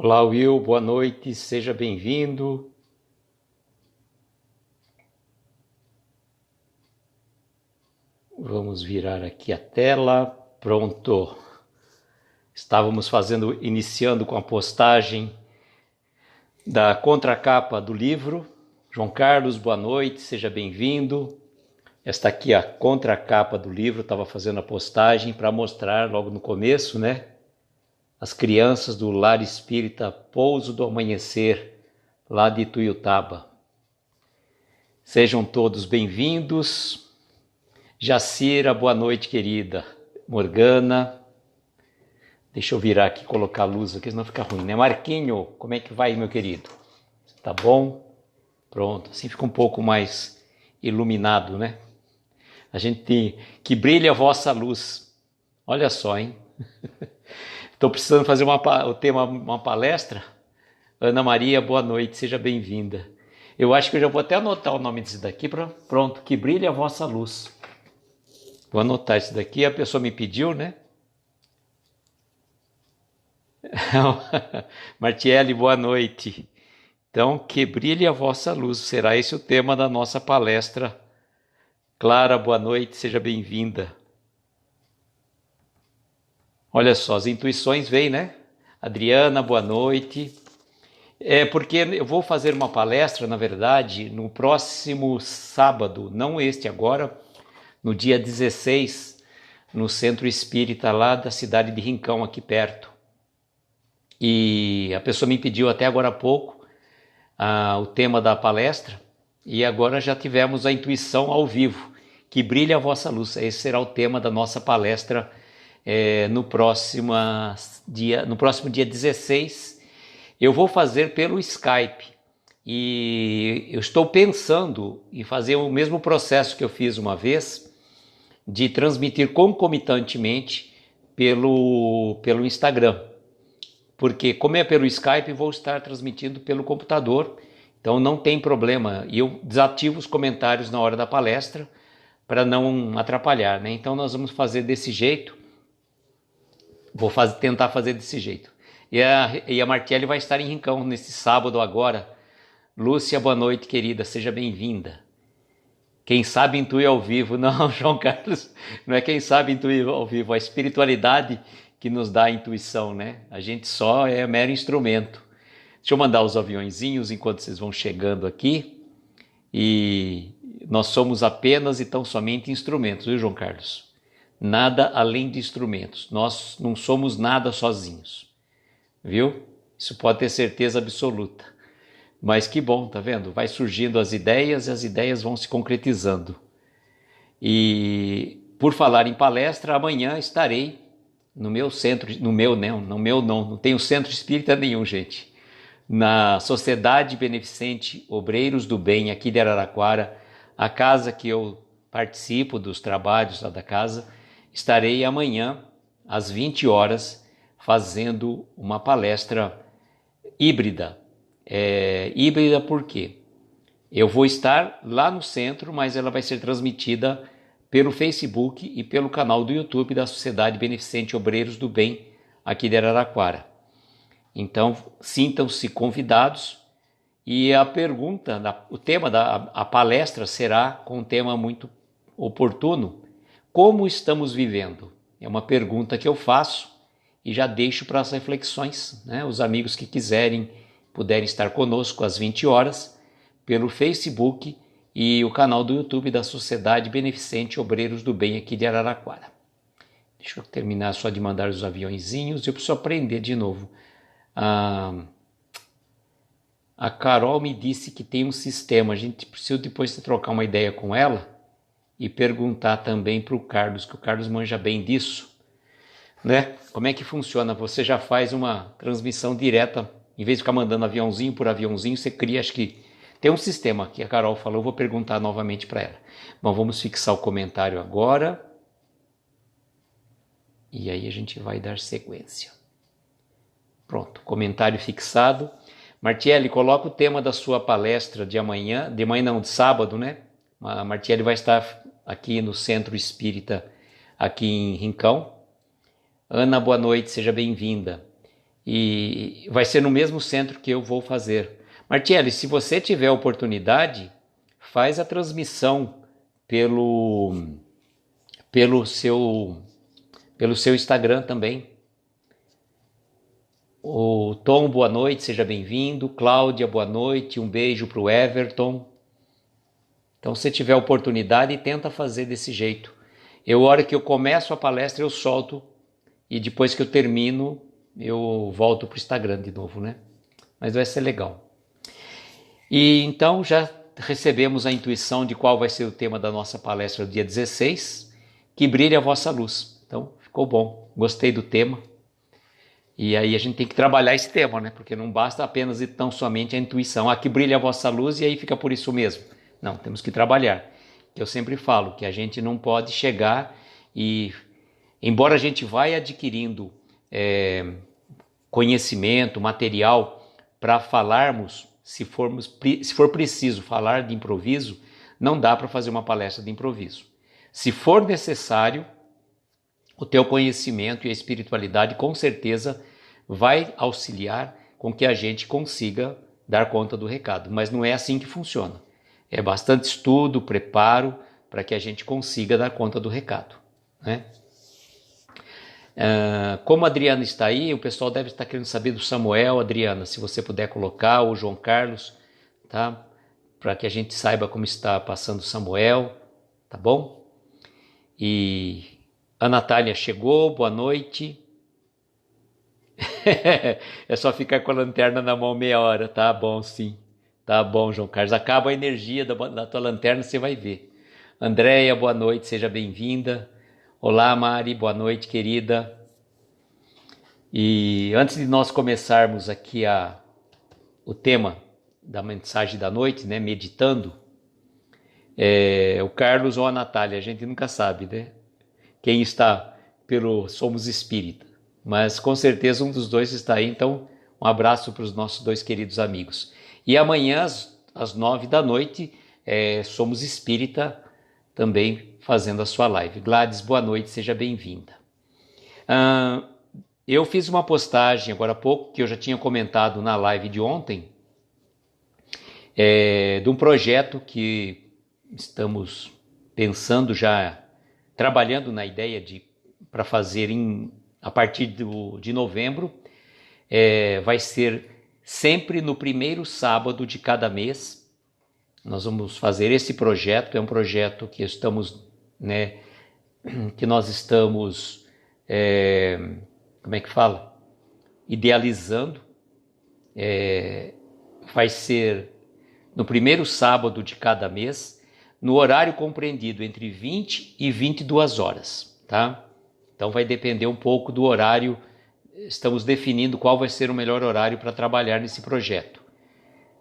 Olá, Will, boa noite, seja bem-vindo. Vamos virar aqui a tela. Pronto. Estávamos iniciando com a postagem da contracapa do livro. João Carlos, boa noite, seja bem-vindo. Esta aqui é a contracapa do livro, estava fazendo a postagem para mostrar logo no começo, né? As crianças do Lar Espírita Pouso do Amanhecer, lá de Ituiutaba. Sejam todos bem-vindos. Jacira, boa noite, querida. Morgana. Deixa eu virar aqui e colocar a luz aqui, senão fica ruim, né? Marquinho, como é que vai, meu querido? Tá bom? Pronto, assim fica um pouco mais iluminado, né? A gente tem que brilhe a vossa luz. Olha só, hein? Estou precisando fazer uma palestra. Ana Maria, boa noite, seja bem-vinda. Eu acho que eu já vou até anotar o nome disso daqui. Pronto, que brilhe a vossa luz. Vou anotar isso daqui, a pessoa me pediu, né? Martiele, boa noite. Então, que brilhe a vossa luz, será esse o tema da nossa palestra. Clara, boa noite, seja bem-vinda. Olha só, as intuições vêm, né? Adriana, boa noite. É porque eu vou fazer uma palestra, na verdade, no próximo sábado, não este agora, no dia 16, no Centro Espírita lá da cidade de Rincão, aqui perto. E a pessoa me pediu até agora há pouco o tema da palestra, e agora já tivemos a intuição ao vivo, que brilhe a vossa luz. Esse será o tema da nossa palestra no próximo dia 16. Eu vou fazer pelo Skype e eu estou pensando em fazer o mesmo processo que eu fiz uma vez, de transmitir concomitantemente pelo Instagram. Porque como é pelo Skype, vou estar transmitindo pelo computador, então não tem problema. E eu desativo os comentários na hora da palestra para não atrapalhar, né? Então nós vamos fazer desse jeito. Vou tentar fazer desse jeito. E a Martiele vai estar em Rincão nesse sábado agora. Lúcia, boa noite, querida, seja bem-vinda. Quem sabe intui ao vivo. Não, João Carlos, não é quem sabe intuir ao vivo, a espiritualidade que nos dá a intuição, né? A gente só é mero instrumento. Deixa eu mandar os aviõezinhos enquanto vocês vão chegando aqui. E nós somos apenas e tão somente instrumentos, viu, João Carlos? Nada além de instrumentos. Nós não somos nada sozinhos, viu? Isso pode ter certeza absoluta. Mas que bom, tá vendo? Vai surgindo as ideias e as ideias vão se concretizando. E por falar em palestra, amanhã estarei no meu centro, não tenho centro espírita nenhum, gente. Na Sociedade Beneficente Obreiros do Bem, aqui de Araraquara, a casa que eu participo dos trabalhos lá da casa. Estarei amanhã, às 20 horas, fazendo uma palestra híbrida. Híbrida por quê? Eu vou estar lá no centro, mas ela vai ser transmitida pelo Facebook e pelo canal do YouTube da Sociedade Beneficente Obreiros do Bem, aqui de Araraquara. Então, sintam-se convidados. E o tema da palestra será com um tema muito oportuno. Como estamos vivendo? É uma pergunta que eu faço e já deixo para as reflexões, né? Os amigos que puderem estar conosco às 20 horas, pelo Facebook e o canal do YouTube da Sociedade Beneficente Obreiros do Bem aqui de Araraquara. Deixa eu terminar só de mandar os aviõezinhos, eu preciso aprender de novo. A Carol me disse que tem um sistema, a gente precisa depois de trocar uma ideia com ela, e perguntar também para o Carlos, que o Carlos manja bem disso, né? Como é que funciona? Você já faz uma transmissão direta, em vez de ficar mandando aviãozinho por aviãozinho, você cria, acho que tem um sistema que a Carol falou, eu vou perguntar novamente para ela. Bom, vamos fixar o comentário agora, e aí a gente vai dar sequência. Pronto, comentário fixado. Martiele, coloca o tema da sua palestra de amanhã, de sábado, né? A Martiele vai estar aqui no Centro Espírita, aqui em Rincão. Ana, boa noite, seja bem-vinda. e vai ser no mesmo centro que eu vou fazer. Martielli, se você tiver oportunidade, faz a transmissão pelo seu Instagram também. O Tom, boa noite, seja bem-vindo. Cláudia, boa noite, um beijo para o Everton. Então, se tiver oportunidade, tenta fazer desse jeito. A hora que eu começo a palestra, eu solto, e depois que eu termino, eu volto para o Instagram de novo, né? Mas vai ser legal. E então, já recebemos a intuição de qual vai ser o tema da nossa palestra do dia 16, que brilhe a vossa luz. Então, ficou bom, gostei do tema. E aí a gente tem que trabalhar esse tema, né? Porque não basta apenas e tão somente a intuição. Que brilha a vossa luz e aí fica por isso mesmo. Não, temos que trabalhar. Eu sempre falo que a gente não pode chegar e, embora a gente vai adquirindo conhecimento, material para falarmos, se for preciso falar de improviso, não dá para fazer uma palestra de improviso. Se for necessário, o teu conhecimento e a espiritualidade com certeza vai auxiliar com que a gente consiga dar conta do recado. Mas não é assim que funciona. É bastante estudo, preparo, para que a gente consiga dar conta do recado, né? Como a Adriana está aí, o pessoal deve estar querendo saber do Samuel. Adriana, se você puder colocar, o João Carlos, tá? Para que a gente saiba como está passando o Samuel, tá bom? E a Natália chegou, boa noite. É só ficar com a lanterna na mão meia hora, tá bom, sim. Tá bom, João Carlos. Acaba a energia da tua lanterna, você vai ver. Andréia, boa noite, seja bem-vinda. Olá, Mari, boa noite, querida. E antes de nós começarmos aqui o tema da mensagem da noite, né, meditando, o Carlos ou a Natália, a gente nunca sabe, né? Quem está pelo Somos Espírita. Mas com certeza um dos dois está aí, então um abraço para os nossos dois queridos amigos. E amanhã, às 9 da noite, Somos Espírita também fazendo a sua live. Gladys, boa noite, seja bem-vinda. Eu fiz uma postagem agora há pouco, que eu já tinha comentado na live de ontem, de um projeto que estamos pensando já, trabalhando na ideia para fazer a partir de novembro. Vai ser sempre no primeiro sábado de cada mês. Nós vamos fazer esse projeto. É um projeto que nós estamos, como é que fala? Idealizando. Vai ser no primeiro sábado de cada mês, no horário compreendido entre 20 e 22 horas, tá? Então vai depender um pouco do horário. Estamos definindo qual vai ser o melhor horário para trabalhar nesse projeto.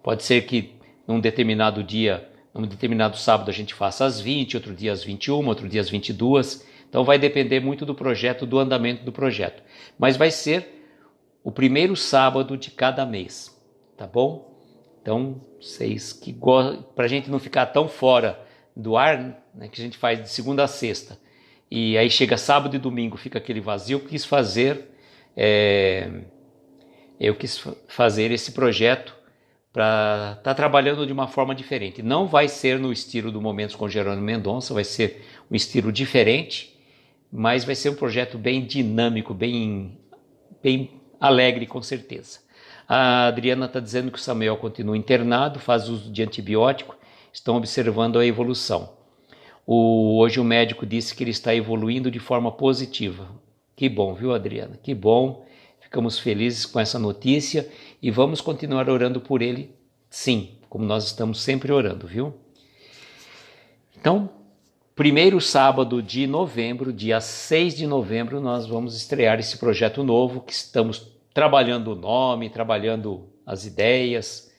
Pode ser que num determinado dia, num determinado sábado a gente faça às 20, outro dia às 21, outro dia às 22. Então vai depender muito do projeto, do andamento do projeto. Mas vai ser o primeiro sábado de cada mês, tá bom? Então, vocês que gostam, para a gente não ficar tão fora do ar, né, que a gente faz de segunda a sexta, e aí chega sábado e domingo, fica aquele vazio. Eu quis fazer esse projeto para estar trabalhando de uma forma diferente. Não vai ser no estilo do Momentos com Jerônimo Mendonça, vai ser um estilo diferente, mas vai ser um projeto bem dinâmico, bem alegre, com certeza. A Adriana está dizendo que o Samuel continua internado, faz uso de antibiótico, estão observando a evolução. Hoje o médico disse que ele está evoluindo de forma positiva. Que bom, viu, Adriana? Que bom. Ficamos felizes com essa notícia e vamos continuar orando por ele, sim, como nós estamos sempre orando, viu? Então, primeiro sábado de novembro, dia 6 de novembro, nós vamos estrear esse projeto novo, que estamos trabalhando o nome, trabalhando as ideias,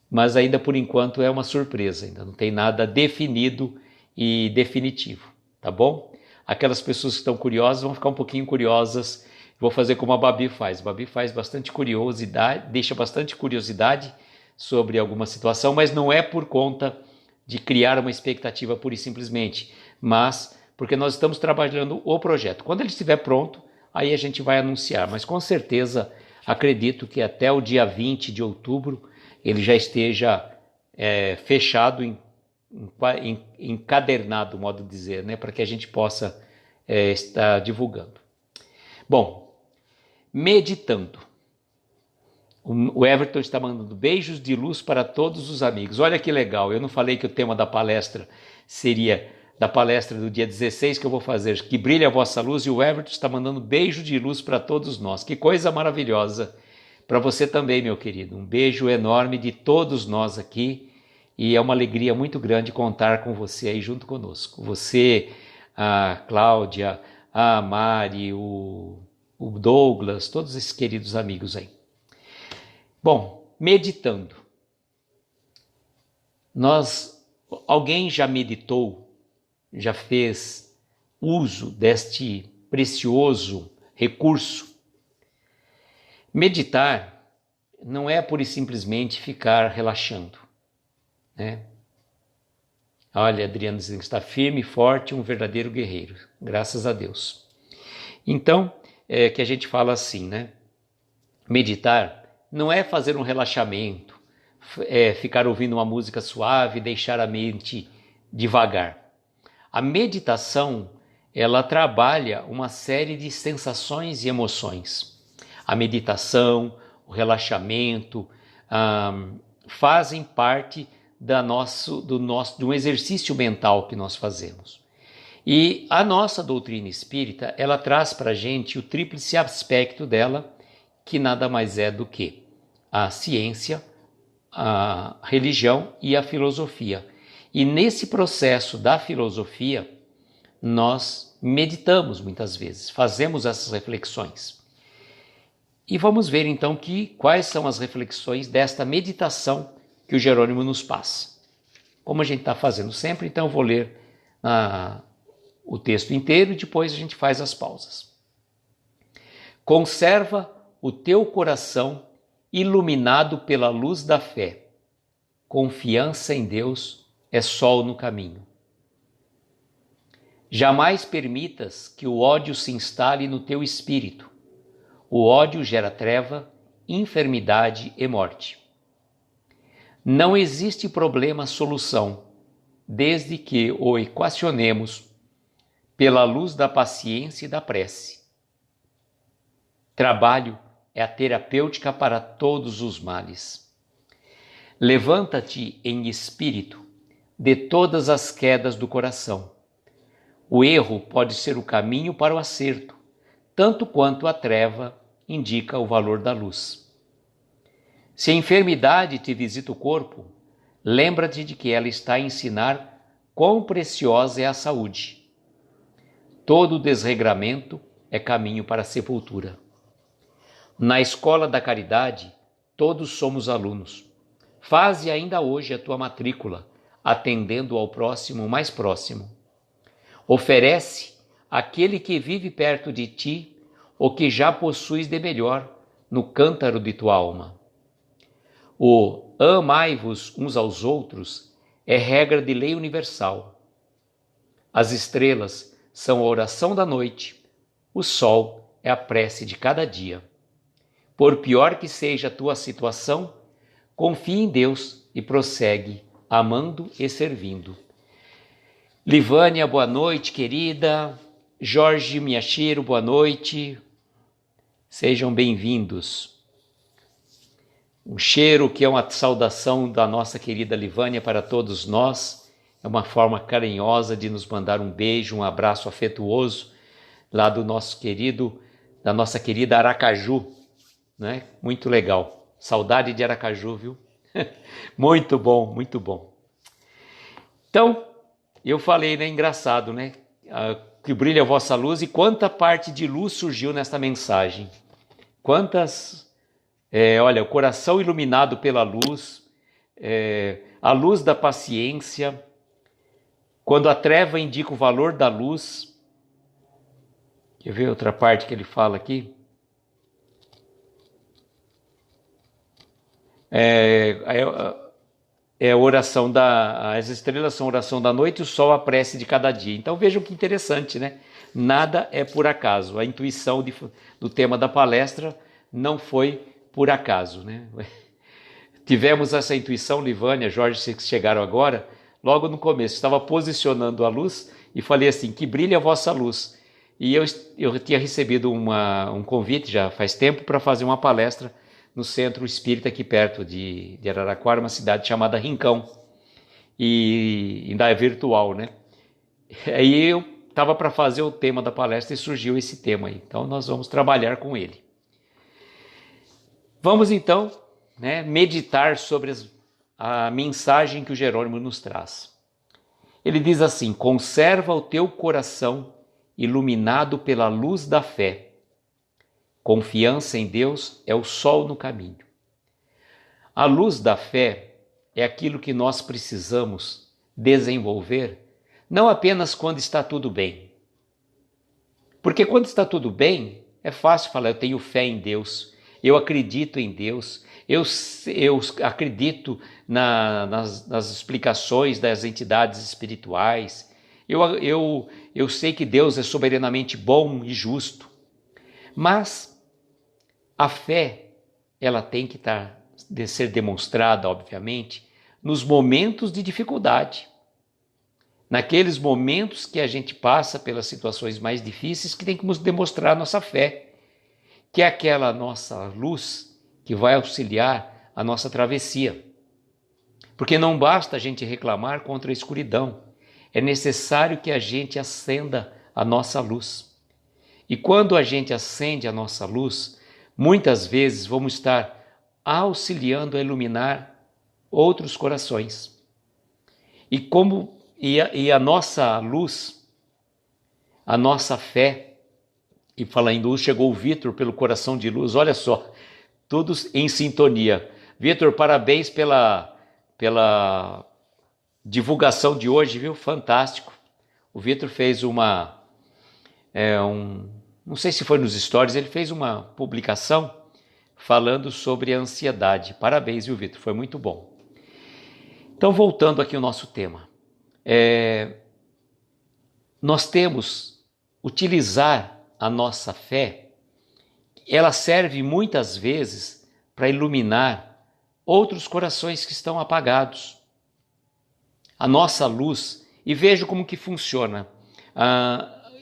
mas ainda por enquanto é uma surpresa, ainda não tem nada definido e definitivo, tá bom? Aquelas pessoas que estão curiosas vão ficar um pouquinho curiosas. Vou fazer como a Babi faz. A Babi faz bastante curiosidade, deixa bastante curiosidade sobre alguma situação, mas não é por conta de criar uma expectativa pura e simplesmente, mas porque nós estamos trabalhando o projeto. Quando ele estiver pronto, aí a gente vai anunciar. Mas com certeza, acredito que até o dia 20 de outubro ele já esteja fechado, encadernado, modo de dizer, né? Para que a gente possa estar divulgando. Bom, meditando. O Everton está mandando beijos de luz para todos os amigos. Olha que legal, eu não falei que o tema da palestra seria da palestra do dia 16 que eu vou fazer, que brilha a vossa luz, e o Everton está mandando beijo de luz para todos nós. Que coisa maravilhosa. Para você também, meu querido. Um beijo enorme de todos nós aqui, e é uma alegria muito grande contar com você aí junto conosco. Você, a Cláudia, a Mari, o Douglas, todos esses queridos amigos aí. Bom, meditando. Alguém já meditou, já fez uso deste precioso recurso? Meditar não é pura e simplesmente ficar relaxando, né? Olha, Adriano dizendo que está firme e forte, um verdadeiro guerreiro, graças a Deus. Então, que a gente fala assim, né? Meditar não é fazer um relaxamento, ficar ouvindo uma música suave, deixar a mente devagar. A meditação, ela trabalha uma série de sensações e emoções. A meditação, o relaxamento, fazem parte de um exercício mental que nós fazemos. E a nossa doutrina espírita, ela traz para a gente o tríplice aspecto dela, que nada mais é do que a ciência, a religião e a filosofia. E nesse processo da filosofia, nós meditamos muitas vezes, fazemos essas reflexões. E vamos ver então quais são as reflexões desta meditação que o Jerônimo nos passa. Como a gente está fazendo sempre, então eu vou ler o texto inteiro e depois a gente faz as pausas. Conserva o teu coração iluminado pela luz da fé. Confiança em Deus é sol no caminho. Jamais permitas que o ódio se instale no teu espírito. O ódio gera treva, enfermidade e morte. Não existe problema-solução, desde que o equacionemos pela luz da paciência e da prece. Trabalho é a terapêutica para todos os males. Levanta-te em espírito de todas as quedas do coração. O erro pode ser o caminho para o acerto, tanto quanto a treva indica o valor da luz. Se a enfermidade te visita o corpo, lembra-te de que ela está a ensinar quão preciosa é a saúde. Todo desregramento é caminho para a sepultura. Na escola da caridade, todos somos alunos. Faze ainda hoje a tua matrícula, atendendo ao próximo mais próximo. Oferece àquele que vive perto de ti o que já possuis de melhor no cântaro de tua alma. O amai-vos uns aos outros é regra de lei universal. As estrelas são a oração da noite, o sol é a prece de cada dia. Por pior que seja a tua situação, confie em Deus e prossegue, amando e servindo. Livânia, boa noite, querida. Jorge Miyashiro, boa noite. Sejam bem-vindos. Um cheiro que é uma saudação da nossa querida Livânia para todos nós. É uma forma carinhosa de nos mandar um beijo, um abraço afetuoso lá da nossa querida Aracaju, né? Muito legal. Saudade de Aracaju, viu? Muito bom, muito bom. Então, eu falei, né? Engraçado, né? Que brilha a vossa luz, e quanta parte de luz surgiu nesta mensagem. Quantas... olha, o coração iluminado pela luz, a luz da paciência, quando a treva indica o valor da luz. Quer ver outra parte que ele fala aqui? é a oração as estrelas são a oração da noite e o sol a prece de cada dia. Então vejam que interessante, né? Nada é por acaso. A intuição do tema da palestra não foi por acaso, né? Tivemos essa intuição, Livânia, Jorge, vocês que chegaram agora, logo no começo. Estava posicionando a luz e falei assim, que brilhe a vossa luz. E eu tinha recebido um convite já faz tempo para fazer uma palestra no Centro Espírita aqui perto de Araraquara, uma cidade chamada Rincão. E ainda é virtual, né? Aí eu estava para fazer o tema da palestra e surgiu esse tema aí. Então nós vamos trabalhar com ele. Vamos então, né, meditar sobre a mensagem que o Jerônimo nos traz. Ele diz assim, conserva o teu coração iluminado pela luz da fé. Confiança em Deus é o sol no caminho. A luz da fé é aquilo que nós precisamos desenvolver, não apenas quando está tudo bem. Porque quando está tudo bem, é fácil falar, eu tenho fé em Deus, eu acredito em Deus, eu acredito nas explicações das entidades espirituais, eu sei que Deus é soberanamente bom e justo. Mas a fé, ela tem que ser demonstrada, obviamente, nos momentos de dificuldade. Naqueles momentos que a gente passa pelas situações mais difíceis, que tem que nos demonstrar nossa fé, que é aquela nossa luz que vai auxiliar a nossa travessia. Porque não basta a gente reclamar contra a escuridão, é necessário que a gente acenda a nossa luz. E quando a gente acende a nossa luz, muitas vezes vamos estar auxiliando a iluminar outros corações. E a nossa luz, a nossa fé, e falando em luz, chegou o Vitor pelo coração de luz, olha só, todos em sintonia. Vitor, parabéns pela divulgação de hoje, viu? Fantástico. O Vitor fez não sei se foi nos stories, ele fez uma publicação falando sobre a ansiedade. Parabéns, viu, Vitor? Foi muito bom. Então, voltando aqui ao nosso tema. Nós temos utilizar a nossa fé, ela serve muitas vezes para iluminar outros corações que estão apagados. A nossa luz, e veja como que funciona.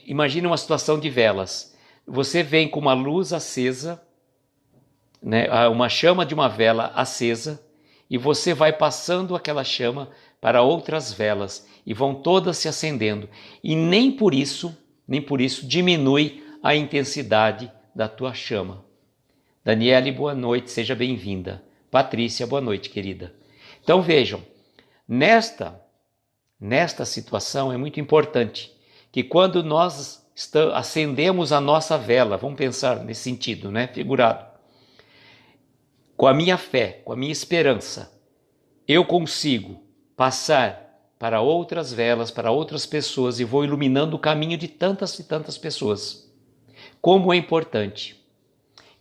Imagine uma situação de velas. Você vem com uma luz acesa, né, uma chama de uma vela acesa, e você vai passando aquela chama para outras velas, e vão todas se acendendo. E nem por isso diminui a intensidade da tua chama. Daniele, boa noite, seja bem-vinda. Patrícia, boa noite, querida. Então vejam, nesta situação é muito importante que quando nós acendemos a nossa vela, vamos pensar nesse sentido, né, figurado, com a minha fé, com a minha esperança, eu consigo passar para outras velas, para outras pessoas, e vou iluminando o caminho de tantas e tantas pessoas. Como é importante.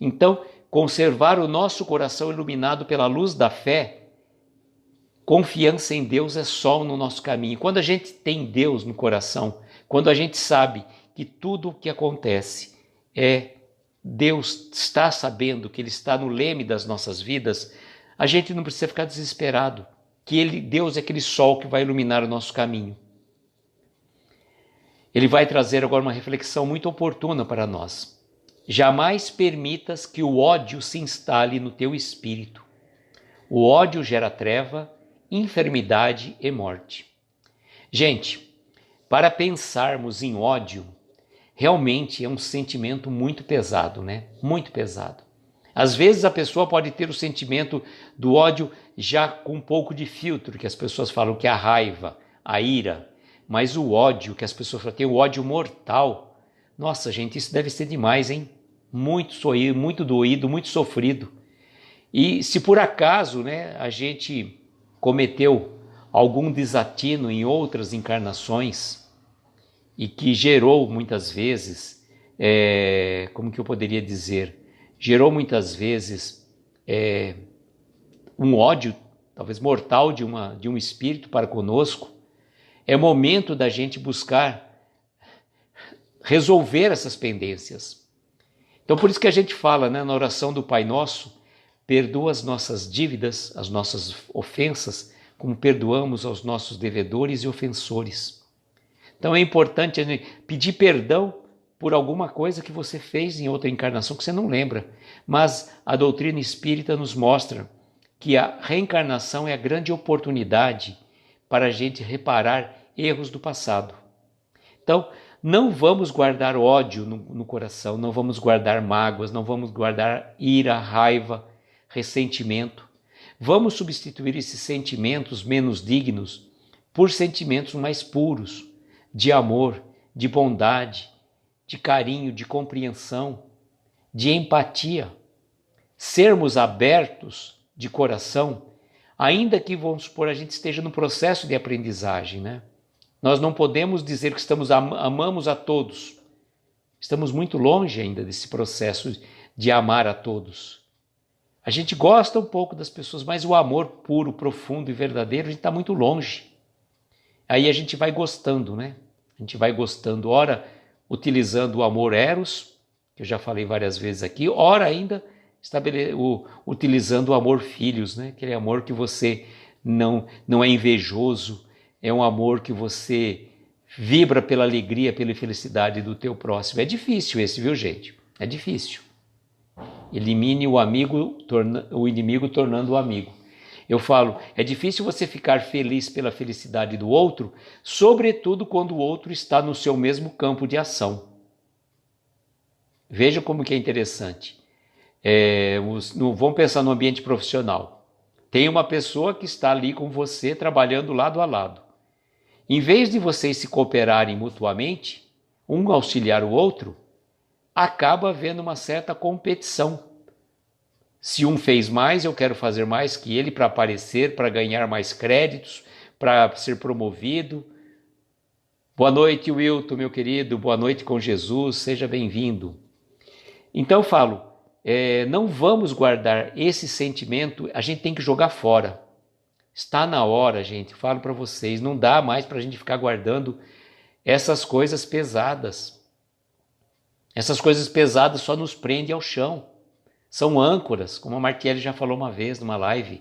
Então, conservar o nosso coração iluminado pela luz da fé, confiança em Deus é sol no nosso caminho. Quando a gente tem Deus no coração, quando a gente sabe que tudo o que acontece Deus está sabendo que Ele está no leme das nossas vidas, a gente não precisa ficar desesperado, que Deus é aquele sol que vai iluminar o nosso caminho. Ele vai trazer agora uma reflexão muito oportuna para nós. Jamais permitas que o ódio se instale no teu espírito. O ódio gera treva, enfermidade e morte. Gente, para pensarmos em ódio, realmente é um sentimento muito pesado, né? Muito pesado. Às vezes a pessoa pode ter o sentimento do ódio já com um pouco de filtro, que as pessoas falam que é a raiva, a ira, mas o ódio, que as pessoas falam, tem o ódio mortal. Nossa, gente, isso deve ser demais, hein? Muito doído, muito sofrido. E se por acaso, né, a gente cometeu algum desatino em outras encarnações e que gerou muitas vezes, como que eu poderia dizer, gerou muitas vezes um ódio talvez mortal de um espírito para conosco, é momento da gente buscar resolver essas pendências. Então por isso que a gente fala, né, na oração do Pai Nosso, perdoa as nossas dívidas, as nossas ofensas, como perdoamos aos nossos devedores e ofensores. Então é importante a gente pedir perdão por alguma coisa que você fez em outra encarnação que você não lembra. Mas a doutrina espírita nos mostra que a reencarnação é a grande oportunidade para a gente reparar erros do passado. Então, não vamos guardar ódio no coração, não vamos guardar mágoas, não vamos guardar ira, raiva, ressentimento. Vamos substituir esses sentimentos menos dignos por sentimentos mais puros, de amor, de bondade, de carinho, de compreensão, de empatia. Sermos abertos de coração, ainda que, vamos supor, a gente esteja no processo de aprendizagem, né? Nós não podemos dizer que amamos a todos. Estamos muito longe ainda desse processo de amar a todos. A gente gosta um pouco das pessoas, mas o amor puro, profundo e verdadeiro, a gente está muito longe. Aí a gente vai gostando, né? A gente vai gostando, ora utilizando o amor eros, que eu já falei várias vezes aqui, ora ainda utilizando o amor filhos, né? Aquele amor que você não é invejoso, é um amor que você vibra pela alegria, pela felicidade do teu próximo. É difícil esse, viu, gente? É difícil. Elimine o inimigo tornando o amigo. Eu falo, é difícil você ficar feliz pela felicidade do outro, sobretudo quando o outro está no seu mesmo campo de ação. Veja como que é interessante. Vamos pensar no ambiente profissional. Tem uma pessoa que está ali com você, trabalhando lado a lado. Em vez de vocês se cooperarem mutuamente, um auxiliar o outro, acaba havendo uma certa competição. Se um fez mais, eu quero fazer mais que ele para aparecer, para ganhar mais créditos, para ser promovido. Boa noite, Wilton, meu querido. Boa noite com Jesus. Seja bem-vindo. Então eu falo, não vamos guardar esse sentimento, a gente tem que jogar fora. Está na hora, gente, falo para vocês, não dá mais para a gente ficar guardando essas coisas pesadas. Essas coisas pesadas só nos prendem ao chão. São âncoras, como a Martielli já falou uma vez numa live.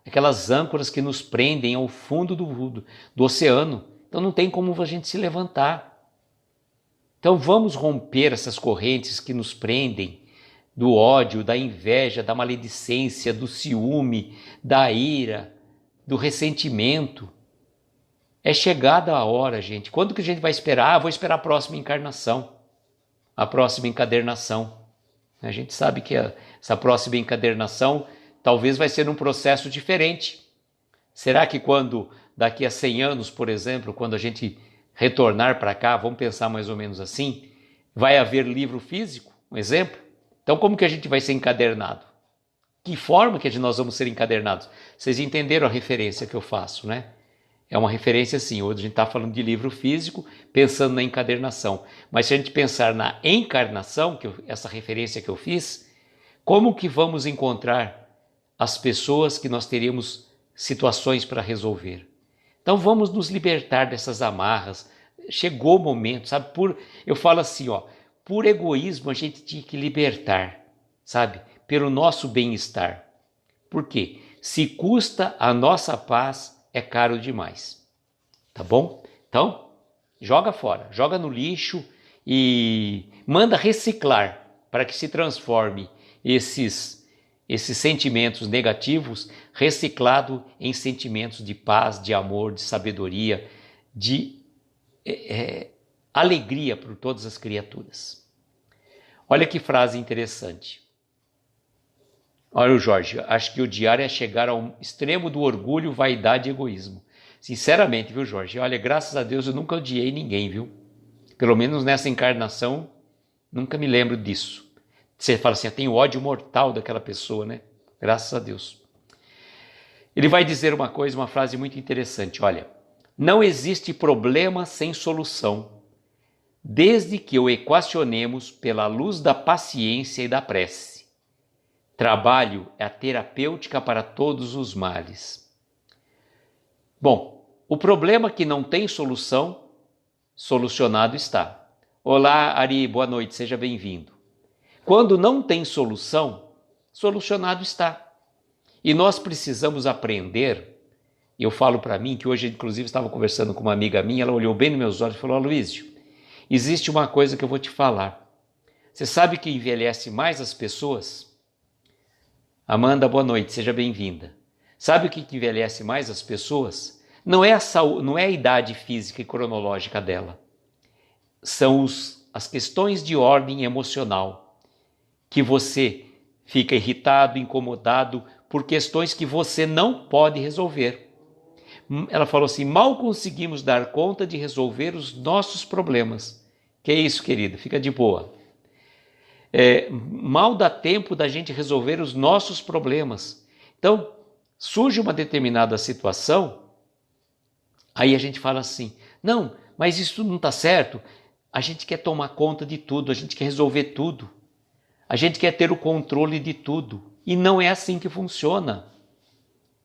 Aquelas âncoras que nos prendem ao fundo do oceano. Então não tem como a gente se levantar. Então vamos romper essas correntes que nos prendem do ódio, da inveja, da maledicência, do ciúme, da ira, do ressentimento. É chegada a hora, gente. Quando que a gente vai esperar? Vou esperar a próxima encarnação, a próxima encadernação. A gente sabe que essa próxima encadernação talvez vai ser um processo diferente. Será que daqui a 100 anos, por exemplo, quando a gente retornar para cá, vamos pensar mais ou menos assim, vai haver livro físico, um exemplo? Então como que a gente vai ser encadernado? Que forma que nós vamos ser encadernados? Vocês entenderam a referência que eu faço, né? É uma referência assim, hoje a gente está falando de livro físico, pensando na encadernação. Mas se a gente pensar na encarnação, essa referência que eu fiz, como que vamos encontrar as pessoas que nós teríamos situações para resolver? Então vamos nos libertar dessas amarras. Chegou o momento, sabe? Eu falo assim, por egoísmo a gente tinha que libertar, sabe? Pelo nosso bem-estar. Por quê? Se custa a nossa paz, é caro demais. Tá bom? Então, joga fora, joga no lixo e manda reciclar para que se transforme esses sentimentos negativos reciclado em sentimentos de paz, de amor, de sabedoria, de alegria por todas as criaturas. Olha que frase interessante. Olha o Jorge, acho que odiar é chegar ao extremo do orgulho, vaidade e egoísmo. Sinceramente, viu, Jorge? Olha, graças a Deus eu nunca odiei ninguém, viu? Pelo menos nessa encarnação, nunca me lembro disso. Você fala assim, tem ódio mortal daquela pessoa, né? Graças a Deus. Ele vai dizer uma frase muito interessante, olha. Não existe problema sem solução, desde que o equacionemos pela luz da paciência e da prece. Trabalho é a terapêutica para todos os males. Bom, o problema que não tem solução, solucionado está. Olá, Ari, boa noite, seja bem-vindo. Quando não tem solução, solucionado está. E nós precisamos aprender. Eu falo para mim, que hoje inclusive estava conversando com uma amiga minha, ela olhou bem nos meus olhos e falou: Aloísio, existe uma coisa que eu vou te falar. Você sabe que envelhece mais as pessoas? Amanda, boa noite, seja bem-vinda. Sabe o que envelhece mais as pessoas? Não é a idade física e cronológica dela. São as questões de ordem emocional, que você fica irritado, incomodado por questões que você não pode resolver. Ela falou assim: mal conseguimos dar conta de resolver os nossos problemas. Que é isso, querida? Fica de boa. Mal dá tempo da gente resolver os nossos problemas. Então, surge uma determinada situação, aí a gente fala assim: não, mas isso não está certo. A gente quer tomar conta de tudo, a gente quer resolver tudo. A gente quer ter o controle de tudo. E não é assim que funciona.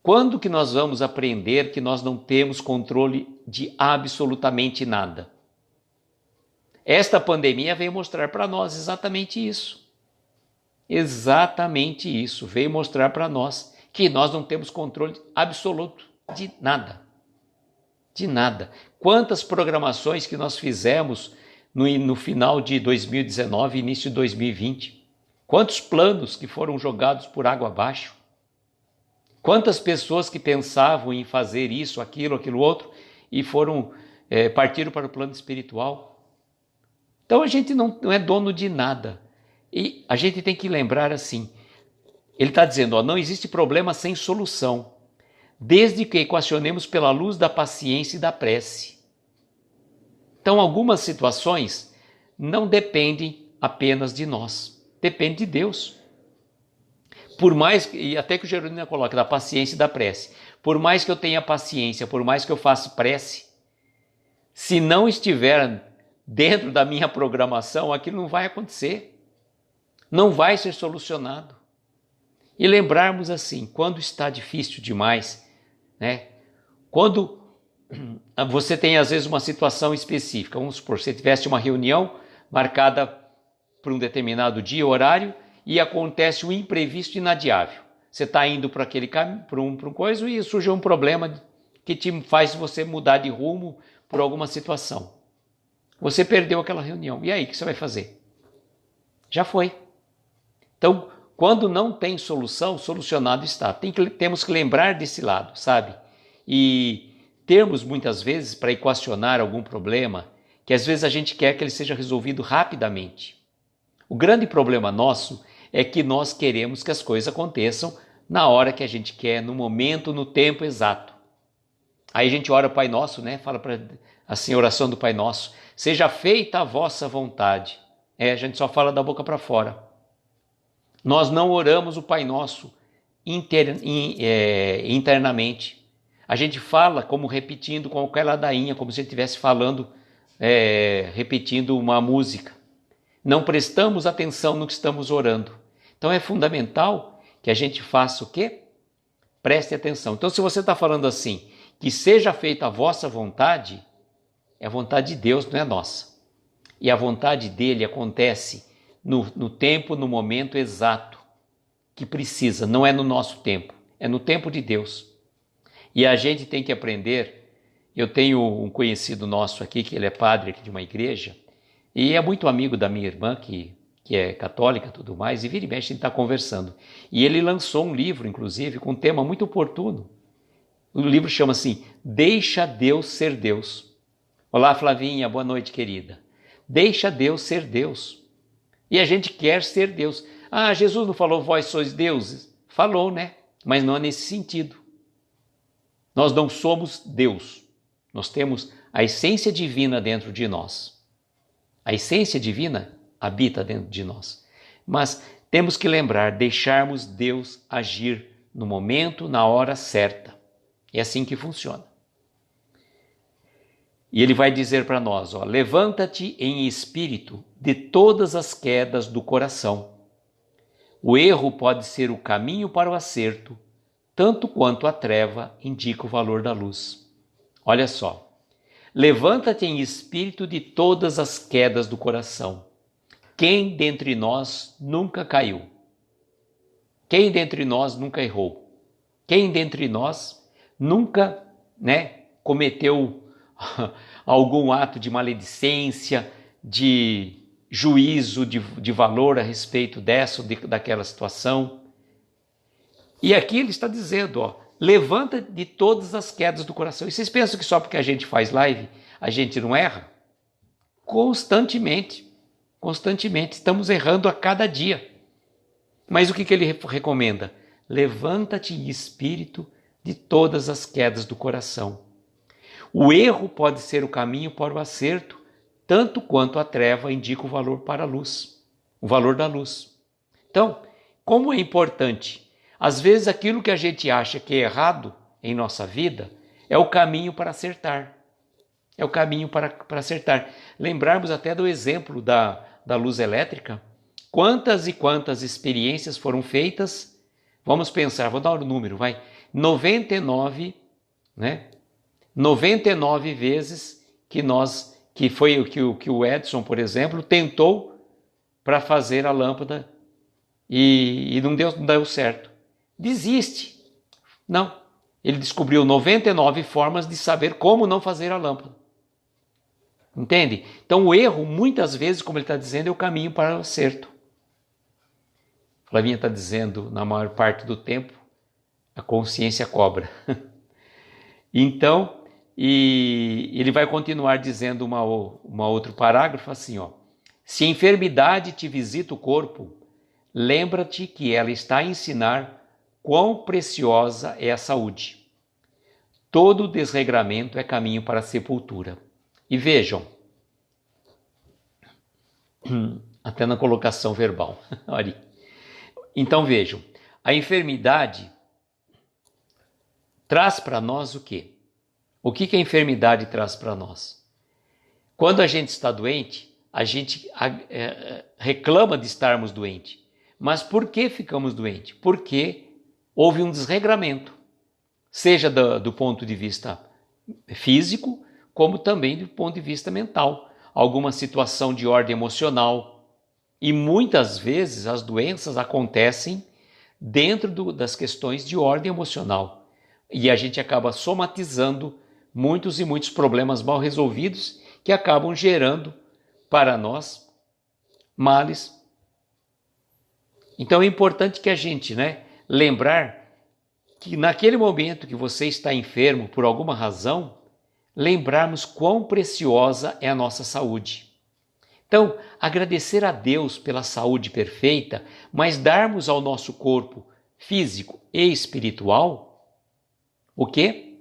Quando que nós vamos aprender que nós não temos controle de absolutamente nada? Esta pandemia veio mostrar para nós exatamente isso. Exatamente isso. Veio mostrar para nós que nós não temos controle absoluto de nada. De nada. Quantas programações que nós fizemos no final de 2019 e início de 2020? Quantos planos que foram jogados por água abaixo? Quantas pessoas que pensavam em fazer isso, aquilo outro e partiram para o plano espiritual? Então a gente não é dono de nada. E a gente tem que lembrar assim, ele está dizendo, não existe problema sem solução, desde que equacionemos pela luz da paciência e da prece. Então algumas situações não dependem apenas de nós, depende de Deus. Por mais, e até que o Jerônimo coloca, da paciência e da prece, por mais que eu tenha paciência, por mais que eu faça prece, se não estiver dentro da minha programação, aquilo não vai acontecer, não vai ser solucionado. E lembrarmos assim, quando está difícil demais, né? Quando você tem às vezes uma situação específica, vamos supor, se tivesse uma reunião marcada por um determinado dia, horário, e acontece um imprevisto inadiável. Você está indo para aquele caminho, para um coisa, e surge um problema que te faz você mudar de rumo por alguma situação. Você perdeu aquela reunião. E aí, o que você vai fazer? Já foi. Então, quando não tem solução, solucionado está. Temos que lembrar desse lado, sabe? E termos muitas vezes para equacionar algum problema, que às vezes a gente quer que ele seja resolvido rapidamente. O grande problema nosso é que nós queremos que as coisas aconteçam na hora que a gente quer, no momento, no tempo exato. Aí a gente ora o Pai Nosso, né? Fala assim, a oração do Pai Nosso: seja feita a vossa vontade. A gente só fala da boca para fora. Nós não oramos o Pai Nosso internamente. A gente fala como repetindo com qualquer ladainha, como se ele estivesse falando, repetindo uma música. Não prestamos atenção no que estamos orando. Então é fundamental que a gente faça o quê? Preste atenção. Então, se você está falando assim, que seja feita a vossa vontade, é a vontade de Deus, não é nossa. E a vontade dele acontece no tempo, no momento exato que precisa. Não é no nosso tempo, é no tempo de Deus. E a gente tem que aprender. Eu tenho um conhecido nosso aqui, que ele é padre aqui de uma igreja, e é muito amigo da minha irmã, que é católica e tudo mais, e vira e mexe a gente está conversando. E ele lançou um livro, inclusive, com um tema muito oportuno. O livro chama assim, Deixa Deus Ser Deus. Olá, Flavinha, boa noite, querida. Deixa Deus ser Deus. E a gente quer ser Deus. Ah, Jesus não falou, vós sois deuses? Falou, né? Mas não é nesse sentido. Nós não somos Deus. Nós temos a essência divina dentro de nós. A essência divina habita dentro de nós. Mas temos que lembrar, deixarmos Deus agir no momento, na hora certa. É assim que funciona. E ele vai dizer para nós, levanta-te em espírito de todas as quedas do coração. O erro pode ser o caminho para o acerto, tanto quanto a treva indica o valor da luz. Olha só. Levanta-te em espírito de todas as quedas do coração. Quem dentre nós nunca caiu? Quem dentre nós nunca errou? Quem dentre nós nunca, cometeu algum ato de maledicência, de juízo, de valor a respeito dessa ou daquela situação? E aqui ele está dizendo, levanta de todas as quedas do coração. E vocês pensam que só porque a gente faz live, a gente não erra? Constantemente, estamos errando a cada dia. Mas o que ele recomenda? Levanta-te em espírito de todas as quedas do coração. O erro pode ser o caminho para o acerto, tanto quanto a treva indica o valor para a luz, o valor da luz. Então, como é importante, às vezes aquilo que a gente acha que é errado em nossa vida é o caminho para acertar. É o caminho para acertar. Lembrarmos até do exemplo da luz elétrica. Quantas e quantas experiências foram feitas? Vamos pensar, vou dar o número, 99, 99 vezes que foi o que o Edison, por exemplo, tentou para fazer a lâmpada e não deu certo. Desiste. Não. Ele descobriu 99 formas de saber como não fazer a lâmpada. Entende? Então o erro, muitas vezes, como ele está dizendo, é o caminho para o acerto. Flavinha está dizendo, na maior parte do tempo, a consciência cobra. Então, e ele vai continuar dizendo uma outro parágrafo assim, se a enfermidade te visita o corpo, lembra-te que ela está a ensinar quão preciosa é a saúde. Todo desregramento é caminho para a sepultura. E vejam, até na colocação verbal, olha. Então vejam, a enfermidade traz para nós o quê? O que a enfermidade traz para nós? Quando a gente está doente, a gente reclama de estarmos doentes. Mas por que ficamos doentes? Porque houve um desregramento, seja do ponto de vista físico, como também do ponto de vista mental. Alguma situação de ordem emocional. E muitas vezes as doenças acontecem dentro das questões de ordem emocional. E a gente acaba somatizando muitos e muitos problemas mal resolvidos que acabam gerando para nós males. Então é importante que a gente, lembrar que naquele momento que você está enfermo por alguma razão, lembrarmos quão preciosa é a nossa saúde. Então, agradecer a Deus pela saúde perfeita, mas darmos ao nosso corpo físico e espiritual o quê?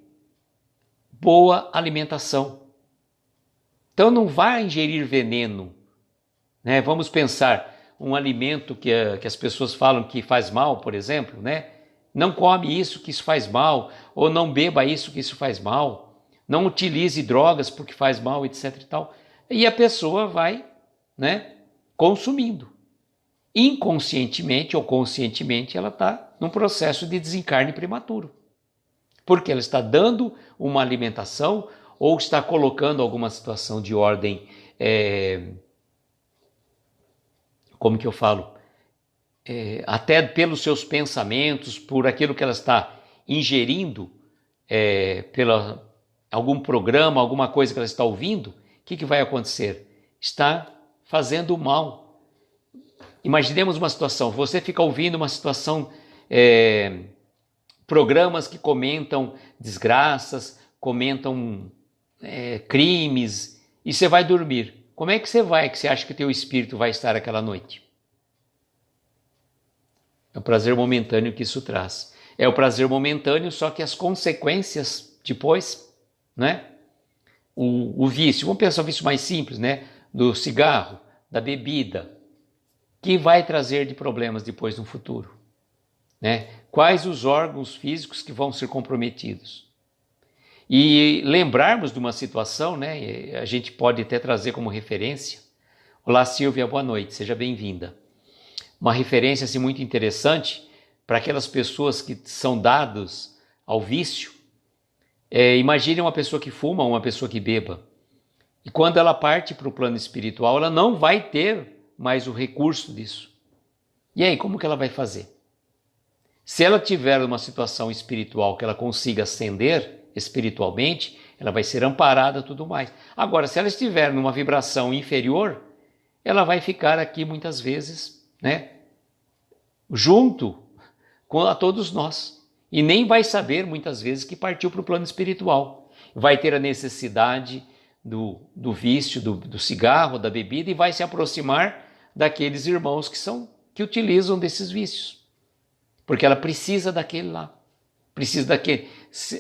Boa alimentação. Então não vá ingerir veneno. Vamos pensar, um alimento que as pessoas falam que faz mal, por exemplo, não come isso que isso faz mal, ou não beba isso que isso faz mal, não utilize drogas porque faz mal, etc. e tal. E a pessoa vai consumindo. Inconscientemente ou conscientemente, ela está num processo de desencarne prematuro. Porque ela está dando uma alimentação ou está colocando alguma situação de ordem, como que eu falo? Até pelos seus pensamentos, por aquilo que ela está ingerindo, pela algum programa, alguma coisa que ela está ouvindo, o que vai acontecer? Está fazendo mal. Imaginemos uma situação, você fica ouvindo uma situação, programas que comentam desgraças, comentam crimes, e você vai dormir. Como é que você acha que o teu espírito vai estar aquela noite? É o prazer momentâneo que isso traz. É o prazer momentâneo, só que as consequências depois, o vício, vamos pensar um vício mais simples, do cigarro, da bebida, que vai trazer de problemas depois no futuro, Quais os órgãos físicos que vão ser comprometidos? E lembrarmos de uma situação, a gente pode até trazer como referência. Olá, Silvia, boa noite, seja bem-vinda. Uma referência assim, muito interessante para aquelas pessoas que são dados ao vício. Imagine uma pessoa que fuma, uma pessoa que beba. E quando ela parte para o plano espiritual, ela não vai ter mais o recurso disso. E aí, como que ela vai fazer? Se ela tiver uma situação espiritual que ela consiga ascender espiritualmente, ela vai ser amparada e tudo mais. Agora, se ela estiver numa vibração inferior, ela vai ficar aqui muitas vezes, né, junto com a todos nós. E nem vai saber muitas vezes que partiu para o plano espiritual. Vai ter a necessidade do vício, do cigarro, da bebida, e vai se aproximar daqueles irmãos que utilizam desses vícios. Porque ela precisa daquele lá. Precisa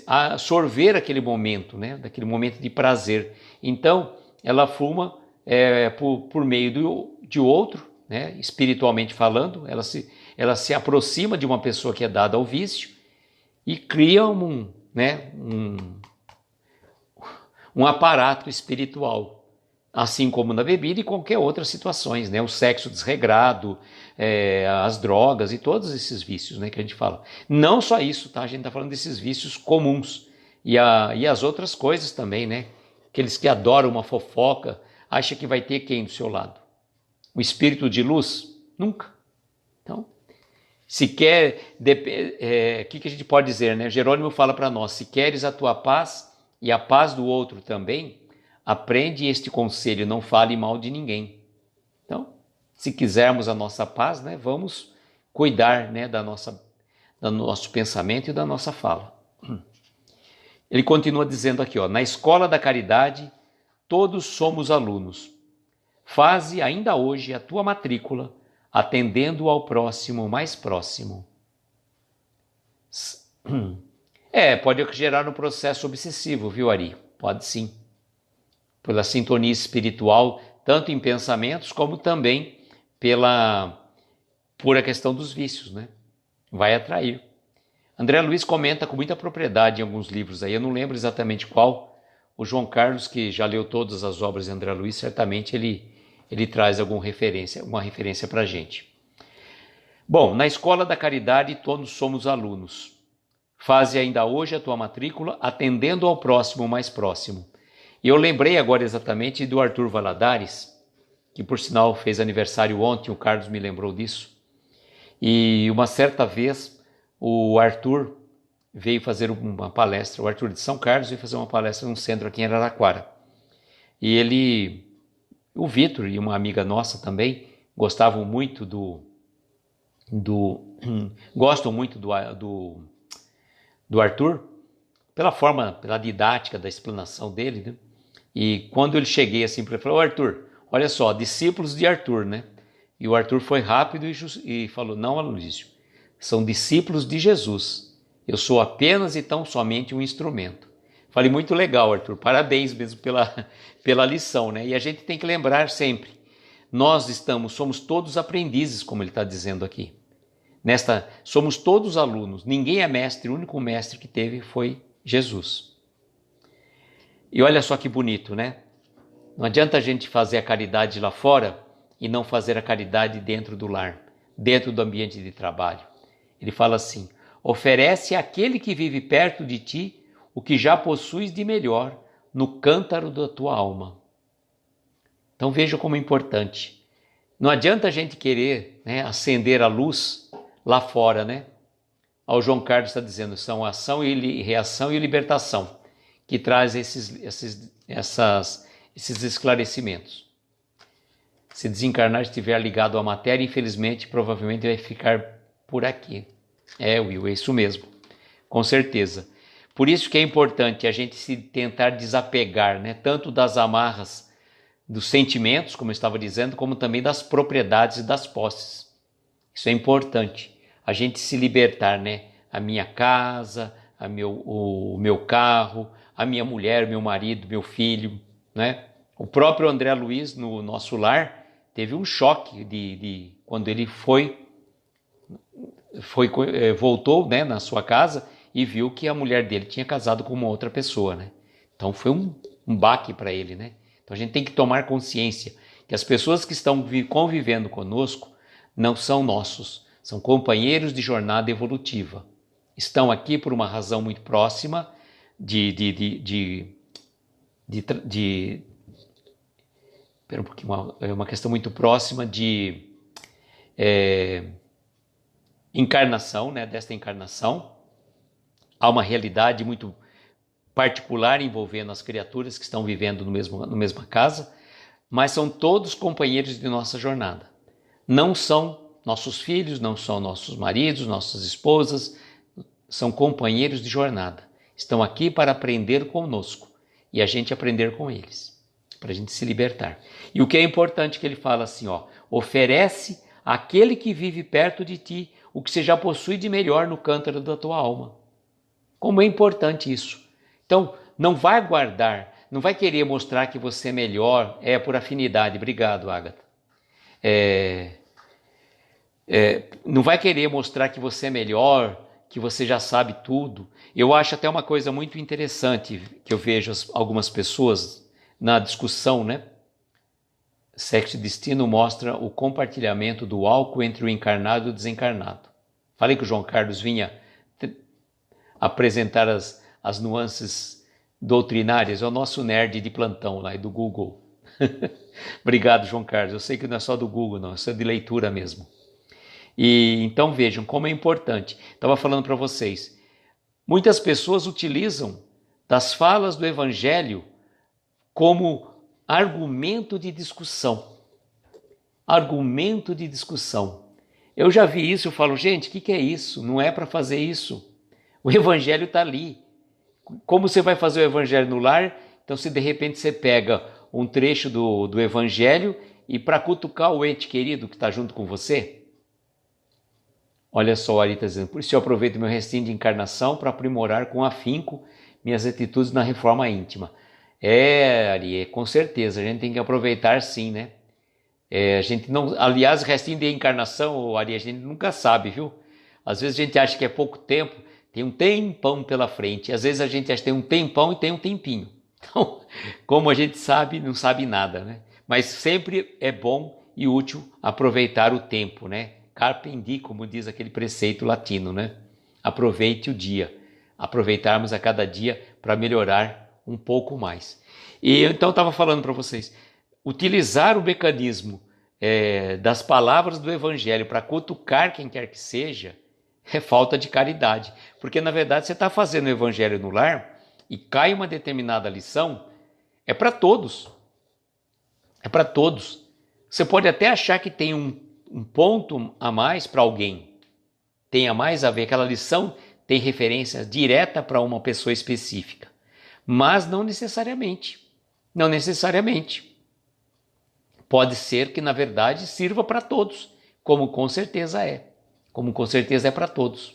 absorver aquele momento, né? Daquele momento de prazer. Então, ela fuma por meio de outro, né? Espiritualmente falando, ela se aproxima de uma pessoa que é dada ao vício e cria um aparato espiritual, assim como na bebida e qualquer outras situações, né? O sexo desregrado, as drogas e todos esses vícios, né, que a gente fala. Não só isso, tá? A gente está falando desses vícios comuns e as outras coisas também, né? Aqueles que adoram uma fofoca, acha que vai ter quem do seu lado? O espírito de luz? Nunca. Então, se quer, o que a gente pode dizer, né? Jerônimo fala para nós, se queres a tua paz e a paz do outro também, aprende este conselho, não fale mal de ninguém. Então, se quisermos a nossa paz, né, vamos cuidar, né, do nosso pensamento e da nossa fala. Ele continua dizendo aqui, na escola da caridade, todos somos alunos. Faze ainda hoje a tua matrícula, atendendo ao próximo mais próximo. Pode gerar um processo obsessivo, viu, Ari? Pode sim. Pela sintonia espiritual, tanto em pensamentos como também por a questão dos vícios, né? Vai atrair. André Luiz comenta com muita propriedade em alguns livros aí, eu não lembro exatamente qual. O João Carlos, que já leu todas as obras de André Luiz, certamente ele traz uma referência para a gente. Bom, na escola da caridade todos somos alunos. Faze ainda hoje a tua matrícula, atendendo ao próximo mais próximo. E eu lembrei agora exatamente do Arthur Valadares, que por sinal fez aniversário ontem, o Carlos me lembrou disso. E uma certa vez o Arthur veio fazer uma palestra, o Arthur de São Carlos veio fazer uma palestra num centro aqui em Araraquara. E o Vitor e uma amiga nossa também, gostam muito do Arthur, pela didática da explanação dele, né? E quando eu cheguei assim para ele, falou, Arthur, olha só, discípulos de Arthur, né? E o Arthur foi rápido e falou, não, Aloysio, são discípulos de Jesus. Eu sou apenas e tão somente um instrumento. Falei, muito legal, Arthur, parabéns mesmo pela lição, né? E a gente tem que lembrar sempre, somos todos aprendizes, como ele está dizendo aqui. Somos todos alunos, ninguém é mestre, o único mestre que teve foi Jesus. E olha só que bonito, né? Não adianta a gente fazer a caridade lá fora e não fazer a caridade dentro do lar, dentro do ambiente de trabalho. Ele fala assim, oferece àquele que vive perto de ti o que já possuis de melhor no cântaro da tua alma. Então veja como é importante. Não adianta a gente querer, né, acender a luz lá fora, né? O João Carlos está dizendo, são ação e reação e libertação que traz esses esclarecimentos. Se desencarnar estiver ligado à matéria, infelizmente, provavelmente vai ficar por aqui. Will, é isso mesmo, com certeza. Por isso que é importante a gente se tentar desapegar, né? Tanto das amarras dos sentimentos, como eu estava dizendo, como também das propriedades e das posses. Isso é importante, a gente se libertar, né? A minha casa, o meu carro, a minha mulher, meu marido, meu filho, né? O próprio André Luiz, no nosso lar, teve um choque quando ele voltou, né, na sua casa e viu que a mulher dele tinha casado com uma outra pessoa, né? Então foi um baque para ele, né? Então a gente tem que tomar consciência que as pessoas que estão convivendo conosco não são nossos, são companheiros de jornada evolutiva. Estão aqui por uma razão muito próxima, Espera um pouquinho, é uma questão muito próxima de encarnação, né, desta encarnação. Há uma realidade muito particular envolvendo as criaturas que estão vivendo na mesma casa, mas são todos companheiros de nossa jornada. Não são nossos filhos, não são nossos maridos, nossas esposas, são companheiros de jornada. Estão aqui para aprender conosco e a gente aprender com eles, para a gente se libertar. E o que é importante que ele fala assim, oferece àquele que vive perto de ti o que você já possui de melhor no cântaro da tua alma. Como é importante isso. Então, não vai guardar, não vai querer mostrar que você é melhor, por afinidade. Obrigado, Agatha. Não vai querer mostrar que você é melhor, que você já sabe tudo. Eu acho até uma coisa muito interessante que eu vejo algumas pessoas na discussão, né? Sexo e Destino mostra o compartilhamento do álcool entre o encarnado e o desencarnado. Falei que o João Carlos vinha apresentar as nuances doutrinárias, é o nosso nerd de plantão lá do Google. Obrigado, João Carlos. Eu sei que não é só do Google, não, isso é de leitura mesmo. E então vejam como é importante. Estava falando para vocês, muitas pessoas utilizam das falas do Evangelho como argumento de discussão. Argumento de discussão. Eu já vi isso, eu falo, gente, o que é isso? Não é para fazer isso. O Evangelho está ali. Como você vai fazer o Evangelho no lar? Então, se de repente você pega um trecho do Evangelho e para cutucar o ente querido que está junto com você. Olha só, o Ari está dizendo, por isso eu aproveito meu restinho de encarnação para aprimorar com afinco minhas atitudes na reforma íntima. Ari, com certeza, a gente tem que aproveitar sim, né? A gente não, aliás, restinho de encarnação, Ari, a gente nunca sabe, viu? Às vezes a gente acha que é pouco tempo, tem um tempão pela frente. Às vezes a gente acha que tem um tempão e tem um tempinho. Então, como a gente sabe, não sabe nada, né? Mas sempre é bom e útil aproveitar o tempo, né? Carpe diem, como diz aquele preceito latino, né? Aproveite o dia. Aproveitarmos a cada dia para melhorar um pouco mais. E então eu estava falando para vocês, utilizar o mecanismo das palavras do Evangelho para cutucar quem quer que seja, é falta de caridade. Porque na verdade você está fazendo o Evangelho no lar e cai uma determinada lição, é para todos. É para todos. Você pode até achar que tem um ponto a mais para alguém, tem a mais a ver, aquela lição tem referência direta para uma pessoa específica, mas não necessariamente, pode ser que na verdade sirva para todos, como com certeza é para todos.